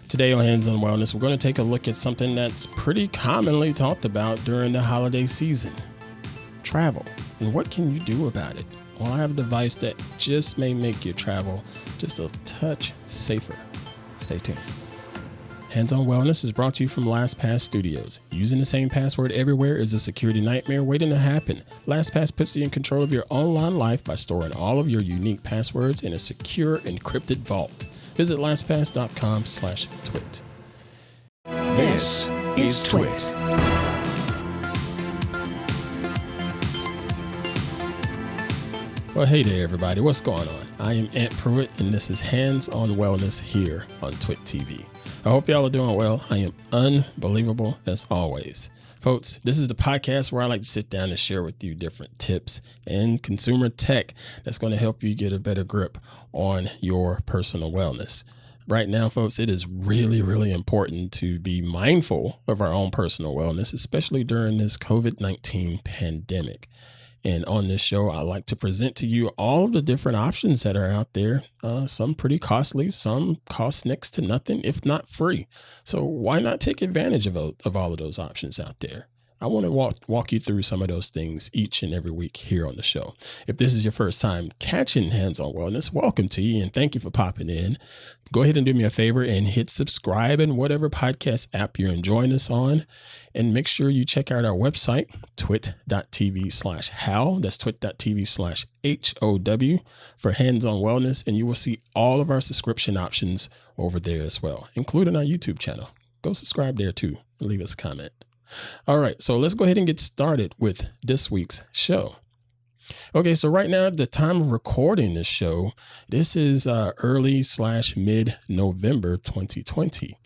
Today on Hands on Wellness, we're going to take a look at something that's pretty commonly talked about during the holiday season: travel. And what can you do about it? Well, I have a device that just may make your travel just a touch safer. Stay tuned. Hands on Wellness is brought to you from LastPass Studios. Using the same password everywhere is a security nightmare waiting to happen. LastPass puts you in control of your online life by storing all of your unique passwords in a secure, encrypted vault. Visit lastpass.com/twit. This is TWiT. Well, hey there, everybody. What's going on? I am Pruitt, and this is Hands on Wellness here on TWiT TV. I hope y'all are doing well. I am unbelievable as always. Folks, this is the podcast where I like to sit down and share with you different tips and consumer tech that's going to help you get a better grip on your personal wellness. Right now, folks, it is really, really important to be mindful of our own personal wellness, especially during this COVID-19 pandemic. And on this show, I like to present to you all of the different options that are out there. Some pretty costly, some cost next to nothing, if not free. So why not take advantage of all of those options out there? I want to walk you through some of those things each and every week here on the show. If this is your first time catching Hands on Wellness, welcome to you and thank you for popping in. Go ahead and do me a favor and hit subscribe in whatever podcast app you're enjoying this on. And make sure you check out our website, twit.tv/how. That's twit.tv/HOW for Hands on Wellness. And you will see all of our subscription options over there as well, including our YouTube channel. Go subscribe there too and leave us a comment. All right, so let's go ahead and get started with this week's show. Okay, so right now at the time of recording this show, this is early/mid-November 2020.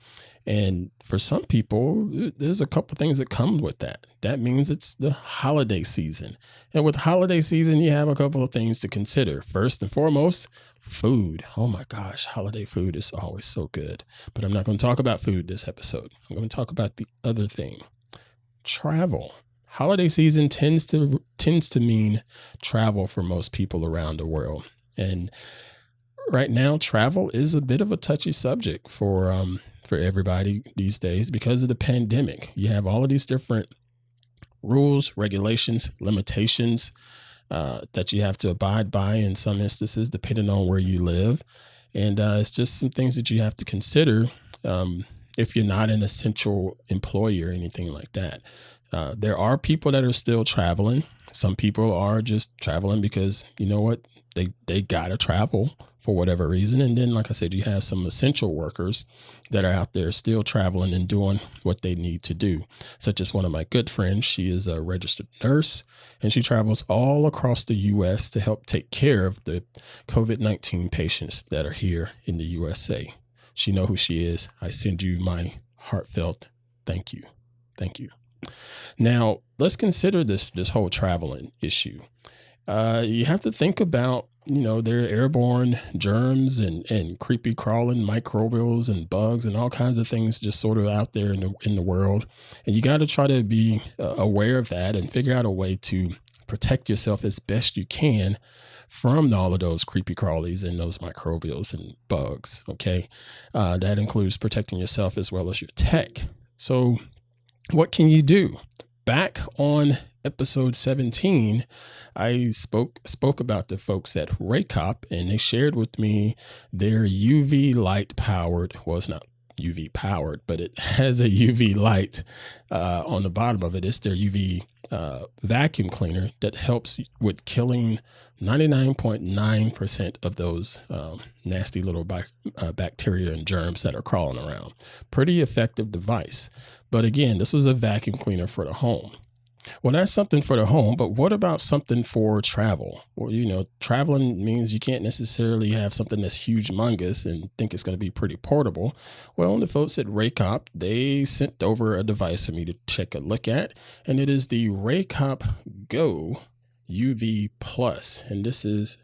And for some people, there's a couple things that come with that. That means it's the holiday season. And with holiday season, you have a couple of things to consider. First and foremost, food. Oh my gosh, holiday food is always so good. But I'm not going to talk about food this episode. I'm going to talk about the other thing. Travel. Holiday season tends to mean travel for most people around the world. And right now, travel is a bit of a touchy subject for everybody these days because of the pandemic. You have all of these different rules, regulations, limitations that you have to abide by in some instances, depending on where you live. And it's just some things that you have to consider if you're not an essential employee or anything like that. There are people that are still traveling. Some people are just traveling because, you know what, they got to travel for whatever reason. And then, like I said, you have some essential workers that are out there still traveling and doing what they need to do, such as one of my good friends. She is a registered nurse, and she travels all across the U.S. to help take care of the COVID-19 patients that are here in the USA. She knows who she is. I send you my heartfelt thank you. Thank you. Now, let's consider this whole traveling issue. You have to think about, there are airborne germs and creepy crawling microbials and bugs and all kinds of things just sort of out there in the world. And you got to try to be aware of that and figure out a way to protect yourself as best you can from all of those creepy crawlies and those microbials and bugs. Okay. That includes protecting yourself as well as your tech. So what can you do? Back on episode 17, I spoke about the folks at Raycop, and they shared with me their UV light powered, well, it's not UV powered, but it has a UV light on the bottom of it. It's their UV vacuum cleaner that helps with killing 99.9% of those nasty little bacteria and germs that are crawling around. Pretty effective device. But again, this was a vacuum cleaner for the home. Well, that's something for the home, but what about something for travel? Well, traveling means you can't necessarily have something that's humongous and think it's going to be pretty portable. Well, the folks at Raycop, they sent over a device for me to take a look at, and it is the Raycop GO UV Plus. And this is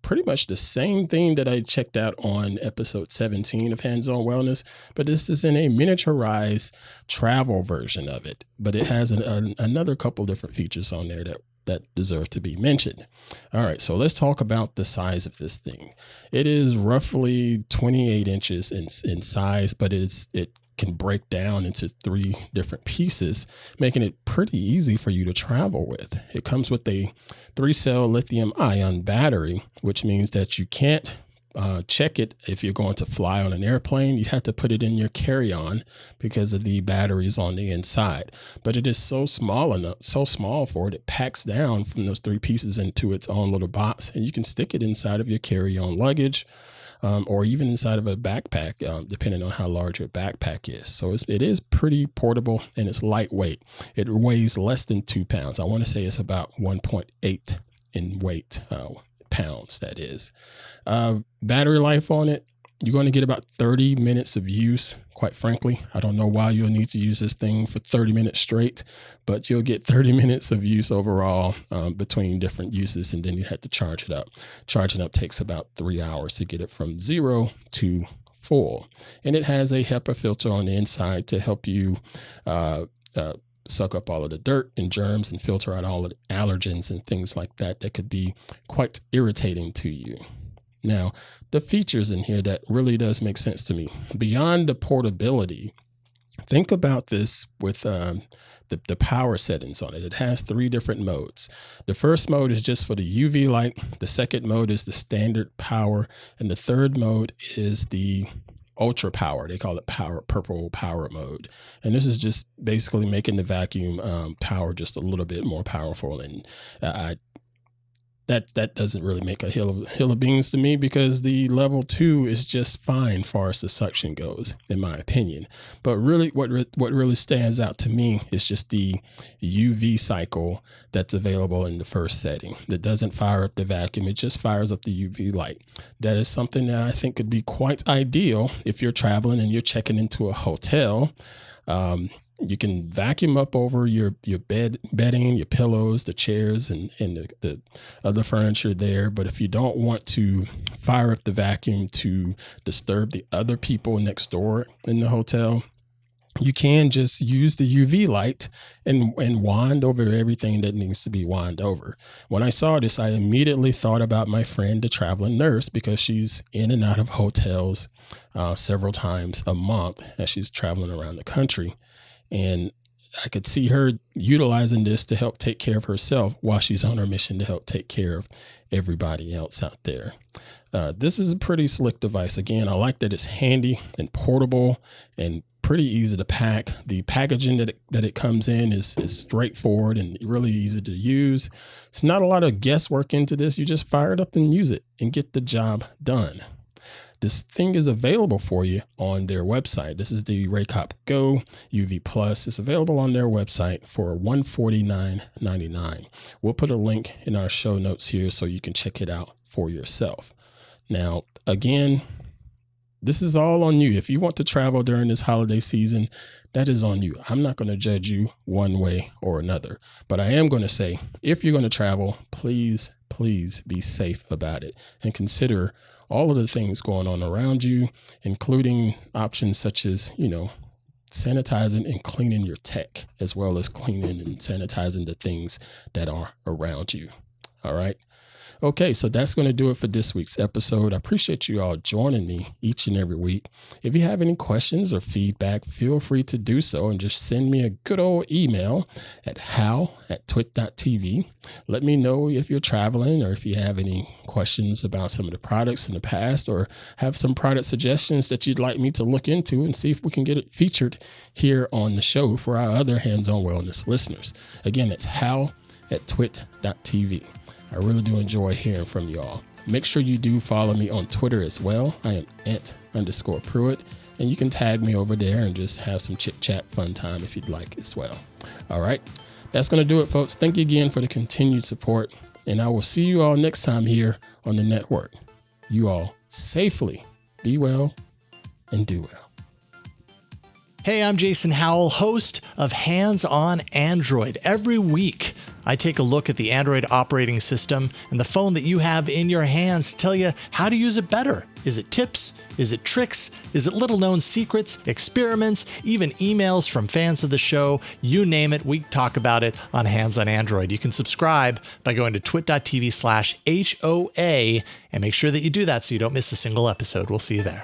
pretty much the same thing that I checked out on episode 17 of Hands on Wellness, but this is in a miniaturized travel version of it. But it has another couple different features on there that that deserve to be mentioned. All right, so let's talk about the size of this thing. It is roughly 28 inches in size, but it can break down into 3 different pieces, making it pretty easy for you to travel with. It comes with a 3-cell lithium ion battery, which means that you can't check it if you're going to fly on an airplane. You have to put it in your carry-on because of the batteries on the inside. But it is so small for it, it packs down from those 3 pieces into its own little box, and you can stick it inside of your carry-on luggage, or even inside of a backpack, depending on how large your backpack is. So it is pretty portable, and it's lightweight. It weighs less than 2 pounds. I want to say it's about 1.8 in weight, pounds, that is. Battery life on it, you're going to get about 30 minutes of use. Quite frankly, I don't know why you'll need to use this thing for 30 minutes straight, but you'll get 30 minutes of use overall between different uses, and then you have to charge it up. Charging up takes about 3 hours to get it from 0 to full. And it has a HEPA filter on the inside to help you suck up all of the dirt and germs and filter out all of the allergens and things like that that could be quite irritating to you. Now, the features in here that really does make sense to me, beyond the portability, think about this with the power settings on it. It has 3 different modes. The first mode is just for the UV light. The second mode is the standard power. And the third mode is the ultra power. They call it purple power mode. And this is just basically making the vacuum power just a little bit more powerful. And that doesn't really make a hill of beans to me, because the level 2 is just fine far as the suction goes, in my opinion. But really what really stands out to me is just the UV cycle that's available in the first setting. That doesn't fire up the vacuum, it just fires up the UV light. That is something that I think could be quite ideal if you're traveling and you're checking into a hotel. You can vacuum up over your bedding, your pillows, the chairs, and the other furniture there. But if you don't want to fire up the vacuum to disturb the other people next door in the hotel, you can just use the UV light and wand over everything that needs to be wand over. When I saw this, I immediately thought about my friend, the traveling nurse, because she's in and out of hotels several times a month as she's traveling around the country. And I could see her utilizing this to help take care of herself while she's on her mission to help take care of everybody else out there. This is a pretty slick device. Again, I like that it's handy and portable and pretty easy to pack. The packaging that it comes in is straightforward and really easy to use. It's not a lot of guesswork into this. You just fire it up and use it and get the job done. This thing is available for you on their website. This is the Raycop GO UV Plus. It's available on their website for $149.99. We'll put a link in our show notes here so you can check it out for yourself. Now, again, this is all on you. If you want to travel during this holiday season, that is on you. I'm not going to judge you one way or another, but I am going to say, if you're going to travel, please be safe about it and consider all of the things going on around you, including options such as, sanitizing and cleaning your tech, as well as cleaning and sanitizing the things that are around you. All right. Okay, so that's going to do it for this week's episode. I appreciate you all joining me each and every week. If you have any questions or feedback, feel free to do so and just send me a good old email at hal@twit.tv. Let me know if you're traveling or if you have any questions about some of the products in the past, or have some product suggestions that you'd like me to look into and see if we can get it featured here on the show for our other hands-on wellness listeners. Again, it's hal@twit.tv. I really do enjoy hearing from you all. Make sure you do follow me on Twitter as well. I am @_Pruitt, and you can tag me over there and just have some chit chat fun time if you'd like as well. All right. That's going to do it, folks. Thank you again for the continued support, and I will see you all next time here on the network. You all safely be well and do well. Hey, I'm Jason Howell, host of Hands on Android. Every week, I take a look at the Android operating system and the phone that you have in your hands to tell you how to use it better. Is it tips? Is it tricks? Is it little known secrets, experiments, even emails from fans of the show? You name it, we talk about it on Hands on Android. You can subscribe by going to twit.tv/HOA and make sure that you do that so you don't miss a single episode. We'll see you there.